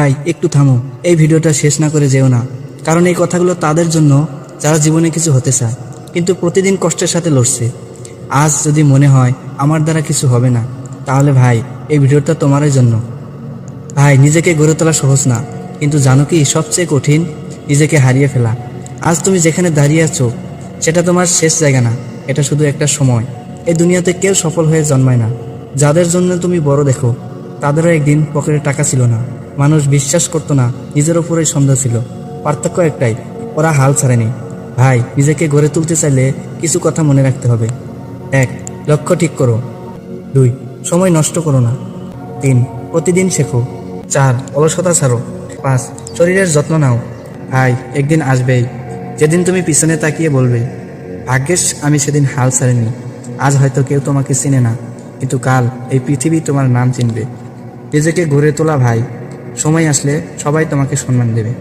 ভাই একটু থামো, এই ভিডিওটা শেষ না করে যেও না, কারণ এই কথাগুলো তাদের জন্য যারা জীবনে কিছু হতে চায় কিন্তু প্রতিদিন কষ্টের সাথে লড়ছে। আজ যদি মনে হয় আমার দ্বারা কিছু হবে না, তাহলে ভাই এই ভিডিওটা তোমারই জন্য। ভাই, নিজেকে গড়ে তোলা সহজ না, কিন্তু জানো কি সবচেয়ে কঠিন? নিজেকে হারিয়ে ফেলা। আজ তুমি যেখানে দাঁড়িয়ে আছো সেটা তোমার শেষ জায়গা না, এটা শুধু একটা সময়। এই দুনিয়াতে কেউ সফল হয়ে জন্মায় না। যাদের জন্য তুমি বড় দেখো তাদেরও একদিন পকেটে টাকা ছিল না, মানুষ বিশ্বাস করতো না, নিজের ওপরেই সন্দেহ ছিল। পার্থক্য একটাই, ওরা হাল ছাড়েনি। ভাই, নিজেকে গড়ে তুলতে চাইলে কিছু কথা মনে রাখতে হবে। 1. লক্ষ্য ঠিক করো। 2. সময় নষ্ট করো না। 3. প্রতিদিন শেখো। 4. অলসতা ছাড়ো। 5. শরীরের যত্ন নাও। ভাই, একদিন আসবেই যেদিন তুমি পিছনে তাকিয়ে বলবে, ভাগ্যেশ আমি সেদিন হাল ছাড়িনি। আজ হয়তো কেউ তোমাকে চিনে না, কিন্তু কাল এই পৃথিবী তোমার নাম চিনবে। নিজেকে গড়ে তোলা ভাই, সময় আসলে সবাই তোমাকে সম্মান দেবে।